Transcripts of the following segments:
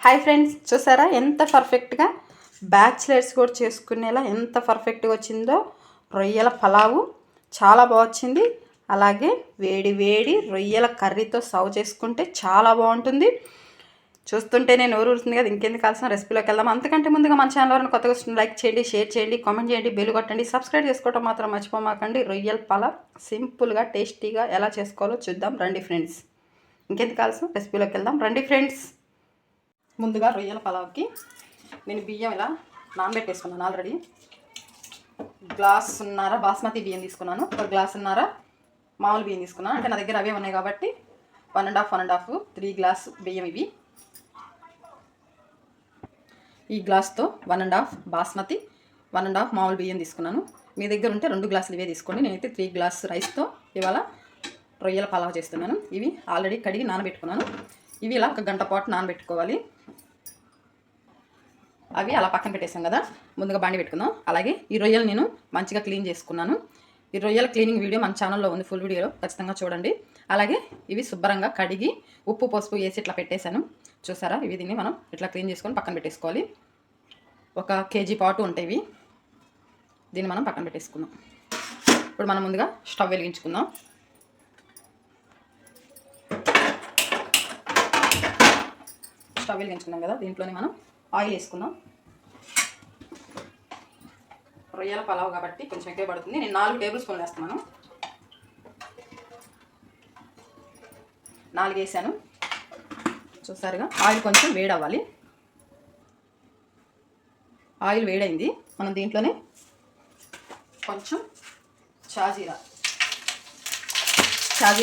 Hi friends, చూసారా ఎంత పర్ఫెక్ట్గా బ్యాచిలర్స్ కూడా చేసుకునేలా ఎంత పర్ఫెక్ట్గా వచ్చిందో. రొయ్యల పలావు చాలా బాగొచ్చింది. అలాగే వేడి వేడి రొయ్యల కర్రీతో సర్వ్ చేసుకుంటే చాలా బాగుంటుంది. చూస్తుంటేనే నోరు ఊరుతుంది కదా. ఇంకెందుకు కావాల్సిన రెసిపీలోకి వెళ్దాం. అంతకంటే ముందుగా మన ఛానల్ ఎవరైనా కొత్తగా వస్తుంది లైక్ చేయండి, షేర్ చేయండి, కామెంట్ చేయండి, బెల్ కొట్టండి, సబ్స్క్రైబ్ చేసుకోవడం మాత్రం మర్చిపోమాకండి. రొయ్యల పలావ్ సింపుల్గా టేస్టీగా ఎలా చేసుకోవాలో చూద్దాం రండి ఫ్రెండ్స్. ఇంకెందుకు కావాల్సిన రెసిపీలోకి వెళ్దాం రండి ఫ్రెండ్స్. ముందుగా రొయ్యల పలావ్కి నేను బియ్యం ఇలా నానబెట్టేసుకున్నాను. ఆల్రెడీ గ్లాసున్నర బాస్మతి బియ్యం తీసుకున్నాను, ఒక గ్లాసున్నర మామూలు బియ్యం తీసుకున్నాను. అంటే నా దగ్గర అవే ఉన్నాయి కాబట్టి 1.5 3 గ్లాస్ బియ్యం ఇవి. ఈ గ్లాస్తో 1.5 బాస్మతి, 1.5 మామూలు బియ్యం తీసుకున్నాను. మీ దగ్గర ఉంటే 2 గ్లాసులు ఇవే తీసుకోండి. నేనైతే 3 గ్లాస్ రైస్తో ఇవాళ రొయ్యల పలావ్ చేస్తున్నాను. ఇవి ఆల్రెడీ కడిగి నానబెట్టుకున్నాను. ఇవి ఇలా 1 గంట పాటు నానబెట్టుకోవాలి. అవి అలా పక్కన పెట్టేసాం కదా. ముందుగా బాండి పెట్టుకుందాం. అలాగే ఈ రొయ్యలు నేను మంచిగా క్లీన్ చేసుకున్నాను. ఈ రొయ్యల క్లీనింగ్ వీడియో మన ఛానల్లో ఉంది, ఫుల్ వీడియో ఖచ్చితంగా చూడండి. అలాగే ఇవి శుభ్రంగా కడిగి ఉప్పు పసుపు వేసి ఇట్లా పెట్టేశాను. చూసారా, ఇవి దీన్ని మనం ఇట్లా క్లీన్ చేసుకొని పక్కన పెట్టేసుకోవాలి. 1 కేజీ పాటు ఉంటాయి. దీన్ని మనం పక్కన పెట్టేసుకుందాం. ఇప్పుడు మనం ముందుగా స్టవ్ వెలిగించుకుందాం. స్టవ్ వెలిగించుకున్నాం కదా, దీంట్లోనే మనం ఆయిల్ వేసుకుందాం. రొయ్యల పలావ్ కాబట్టి కొంచెం ఎక్కువ పడుతుంది. నేను 4 టేబుల్ స్పూన్లు వేస్తున్నాను. 4 వేసాను. చూసారుగా, ఆయిల్ కొంచెం వేడవ్వాలి. ఆయిల్ వేడైంది. మనం దీంట్లోనే కొంచెం షాజీరా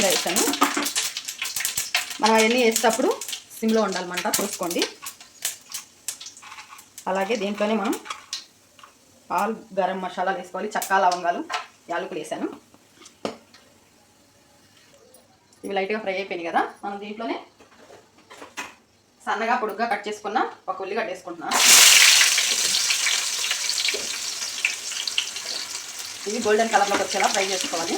వేసాను. మనం అవన్నీ వేసేటప్పుడు సిమ్లో ఉండాలన్నమాట, చూసుకోండి. అలాగే దీంట్లోనే మనం ఆల్ గరం మసాలాలు వేసుకోవాలి. చెక్క, లవంగాలు, యాలకులు వేసాను. ఇవి లైట్గా ఫ్రై అయిపోయినాయి కదా. మనం దీంట్లోనే సన్నగా పొడుగ్గా కట్ చేసుకున్న 1 ఉల్లిగడ్డ వేసుకుంటున్నాను. ఇవి గోల్డెన్ కలర్లోకి వచ్చేలా ఫ్రై చేసుకోవాలి.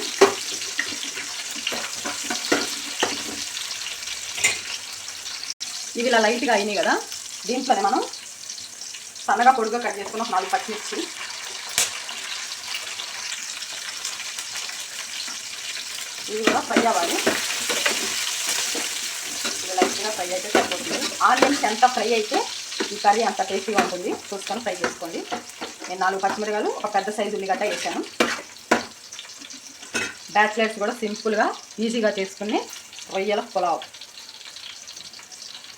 ఇవి ఇలా లైట్గా అయినాయి కదా. దీంట్లోనే మనం సన్నగా పొడుగా కట్ చేసుకున్న 4 పచ్చిమిర్చి, ఇవి కూడా ఫ్రై అవ్వాలి. ఇవి లైట్గా ఫ్రై అయితే సరిపోతుంది. ఆనియన్స్ ఎంత ఫ్రై అయితే ఈ కర్రీ అంత టేస్టీగా ఉంటుంది. చూసుకొని ఫ్రై చేసుకోండి. నేను 4 పచ్చిమిరకాయలు, 1 పెద్ద సైజు ఉల్లిగడ్డ వేసాను. బ్యాచిలర్స్ కూడా సింపుల్గా ఈజీగా చేసుకునే రొయ్యల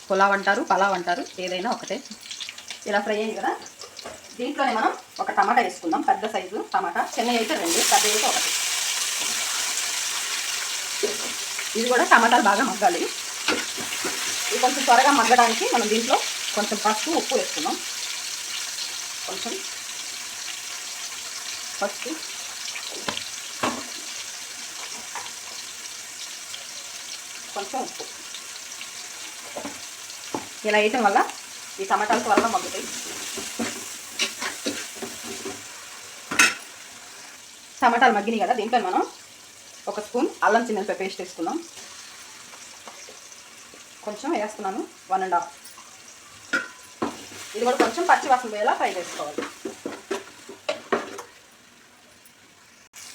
పులావ్ అంటారు, పలావ్ అంటారు, ఏదైనా ఒకటే. ఇలా ఫ్రై అయింది కదా. దీంట్లోనే మనం 1 టమాటా వేసుకుందాం. పెద్ద సైజు టమాటా, చిన్నవి అయితే 2, పెద్దవి అయితే 1. ఇది కూడా టమాటాలు బాగా మగ్గాలి. ఇది కొంచెం త్వరగా మగ్గడానికి మనం దీంట్లో కొంచెం పసుపు, ఉప్పు వేసుకుందాం. కొంచెం పసుపు, కొంచెం ఉప్పు. ఇలా వేయటం వల్ల ఈ టమాటాలు త్వరగా మగ్గుతాయి. టమాటాలు మగ్గినాయి కదా. దీంట్లో మనం 1 స్పూన్ అల్లం చిన్నులపాయ పేస్ట్ వేసుకుందాం. కొంచెం వేస్తున్నాను, 1.5. ఇది కూడా కొంచెం పచ్చి వాసన పోయేలా ఫ్రై చేసుకోవాలి.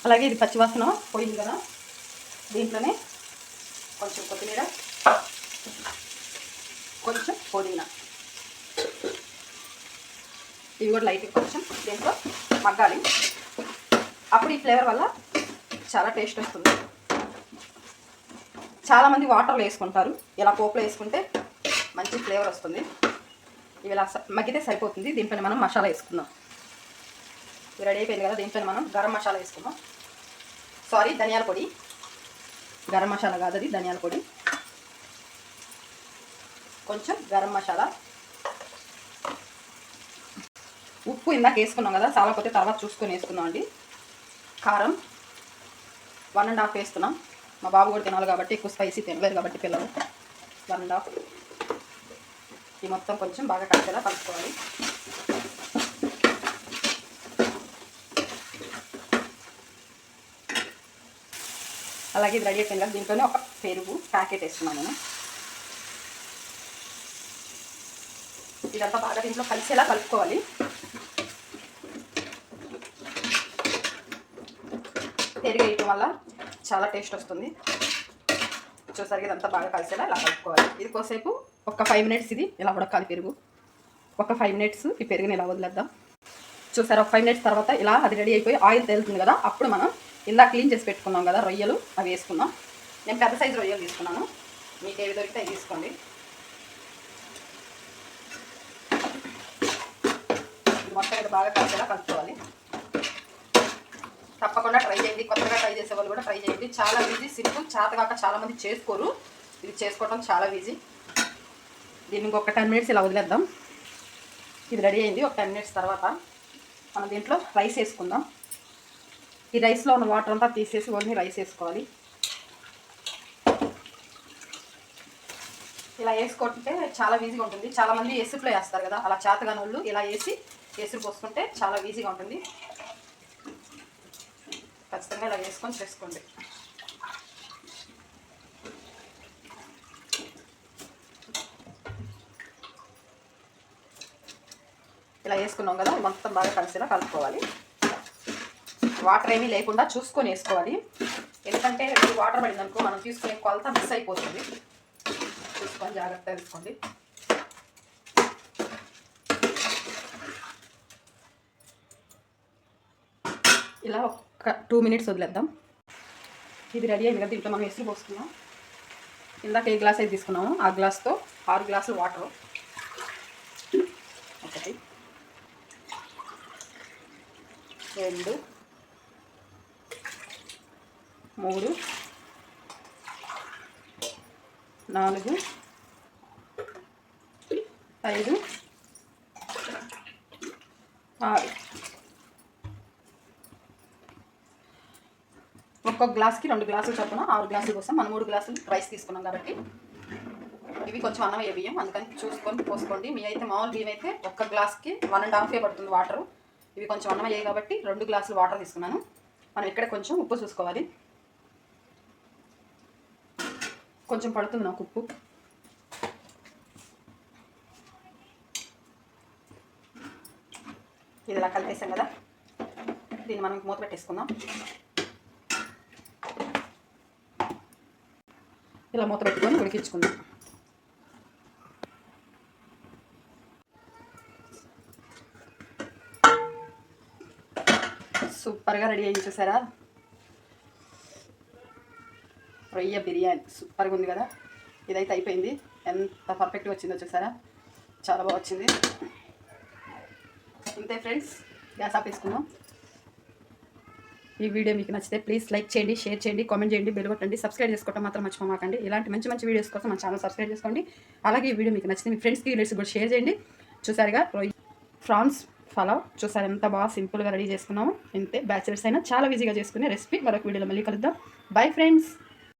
అలాగే ఇది పచ్చి వాసన పోయింది కదా. దీంట్లోనే కొంచెం కొత్తిమీర, కొంచెం పుదీనా, ఇవి కూడా లైట్గా కొంచెం దీంట్లో మగ్గాలి. అప్పుడు ఈ ఫ్లేవర్ వల్ల చాలా టేస్ట్ వస్తుంది. చాలామంది వాటర్లో వేసుకుంటారు. ఇలా పోపులో వేసుకుంటే మంచి ఫ్లేవర్ వస్తుంది. ఇవి ఇలా మగ్గితే సరిపోతుంది. దీంట్లో మనం మసాలా వేసుకుందాం. ఇది రెడీ అయిపోయింది కదా. దీంట్లో మనం గరం మసాలా వేసుకుందాం. సారీ, ధనియాల పొడి. గరం మసాలా కాదు, అది ధనియాల పొడి. కొంచెం గరం మసాలా, ఉప్పు ఇందాక వేసుకున్నాం కదా, చాలా కొద్ది తర్వాత చూసుకొని వేసుకున్నాం అండి. కారం 1.5 వేస్తున్నాం. మా బాబు కూడా తినాలి కాబట్టి, ఎక్కువ స్పైసీ తినలేరు కాబట్టి పిల్లలు. 1.5. ఈ మొత్తం కొంచెం బాగా కలిసేలా కలుపుకోవాలి. అలాగే ఇది రెడీ అయిపోయింది కదా. దీంట్లోనే 1 పెరుగు ప్యాకెట్ వేస్తున్నాను నేను. ఇదంతా బాగా దీంట్లో కలిసేలా కలుపుకోవాలి. పెరుగు వేయటం వల్ల చాలా టేస్ట్ వస్తుంది. చూసారు ఇదంతా బాగా కలిసేలా ఇలా కలుపుకోవాలి. ఇది కోసేపు ఒక 5 మినిట్స్ ఇది ఇలా ఉడకాలి. పెరుగు ఒక 5 మినిట్స్ ఈ పెరుగుని ఇలా వదిలేద్దాం. చూసారు ఒక 5 మినిట్స్ తర్వాత ఇలా అది రెడీ అయిపోయి ఆయిల్ తేలుతుంది కదా, అప్పుడు మనం ఇలా క్లీన్ చేసి పెట్టుకున్నాం కదా రొయ్యలు, అవి వేసుకున్నాం. నేను పెద్ద సైజు రొయ్యలు తీసుకున్నాను, మీకు ఏవి దొరికితే అవి తీసుకోండి. మొత్తం ఇది బాగా కలిసేలా కలుపుకోవాలి. తప్పకుండా ట్రై చేయండి. కొత్తగా ట్రై చేసే వాళ్ళు కూడా ట్రై చేయండి. చాలా ఈజీ, సింపుల్. చేతగాక చాలామంది చేసుకోరు, ఇది చేసుకోవడం చాలా ఈజీ. దీన్ని ఇంకొక 10 మినిట్స్ ఇలా వదిలేద్దాం. ఇది రెడీ అయింది. ఒక 10 మినిట్స్ తర్వాత మనం దీంట్లో రైస్ వేసుకుందాం. ఈ రైస్లో ఉన్న వాటర్ అంతా తీసేసి ఓన్లీ రైస్ వేసుకోవాలి. ఇలా వేసుకుంటే చాలా ఈజీగా ఉంటుంది. చాలామంది ఎసురులో వేస్తారు కదా, అలా చేతగాని వాళ్ళు ఇలా వేసి ఎసురు పోసుకుంటే చాలా ఈజీగా ఉంటుంది. ఖచ్చితంగా ఇలా వేసుకొని చేసుకోండి. ఇలా వేసుకున్నాం కదా, మొత్తం బాగా కలిసేలా కలుపుకోవాలి. వాటర్ ఏమీ లేకుండా చూసుకొని వేసుకోవాలి. ఎందుకంటే వాటర్ పడిందనుకో మనం తీసుకునే కొలత మిస్ అయిపోతుంది. చూసుకొని జాగ్రత్తగా తీసుకోండి. ఇలా ఒక 2 మినిట్స్ వదిలేద్దాం. ఇది రెడీ అయింది కదా, దీంట్లో మనం ఎసురు పోసుకున్నాం. ఇందాక ఏ గ్లాస్ అయితే తీసుకున్నామో ఆ గ్లాస్తో 6 గ్లాసులు వాటరు. 1 2 3 4 5 6. ఒక్కొక్క గ్లాస్కి 2 గ్లాసులు చొప్పున 6 గ్లాసుల కోసం మనం 3 గ్లాసులు రైస్ తీసుకున్నాం కాబట్టి ఇవి కొంచెం అన్నం బియ్యం, అందుకని చూసుకొని పోసుకోండి. మీ అయితే మామూలు బియ్యం అయితే ఒక్క గ్లాస్కి 1.5 పడుతుంది వాటరు. ఇవి కొంచెం అన్నం అయ్యాయి కాబట్టి 2 గ్లాసులు వాటర్ తీసుకున్నాను. మనం ఇక్కడ కొంచెం ఉప్పు చూసుకోవాలి. కొంచెం పడుతుంది నాకు ఉప్పు. ఇది ఇలా కలిపేసాం కదా, దీన్ని మనం మూత పెట్టేసుకుందాం. ఇలా మూత పెట్టుకొని ఉడికించుకుందాం. సూపర్గా రెడీ అయ్యి చూసారా, రొయ్య బిర్యానీ సూపర్గా ఉంది కదా. ఇదైతే అయిపోయింది. ఎంత పర్ఫెక్ట్గా వచ్చిందో చూసారా, చాలా బాగా వచ్చింది. ఇంతే ఫ్రెండ్స్, గ్యాస్ ఆపేసుకుందాం. ఈ వీడియో మీకు నచ్చితే ప్లీజ్ లైక్ చేయండి, షేర్ చేయండి, కామెంట్ చేయండి, బెల్ కొట్టండి. సబ్స్క్రైబ్ చేసుకోవడం మాత్రం మర్చిపోమాకండి. ఇలాంటి మంచి మంచి వీడియోస్ కోసం మన ఛానల్ సబ్స్క్రైబ్ చేసుకోండి. అలాగే ఈ వీడియో మీకు నచ్చితే మీ ఫ్రెండ్స్కి రిలేటివ్స్ కూడా షేర్ చేయండి. చూసారుగా ఫ్రాన్స్ పలావ్ చూసారు, ఎంత బాగా సింపుల్గా రెడీ చేసుకున్నాము. ఇంతే, బ్యాచిలర్స్ అయినా చాలా ఈజీగా చేసుకునే రెసిపీ. మరొక వీడియోలో మళ్ళీ కలుద్దాం. Bye friends.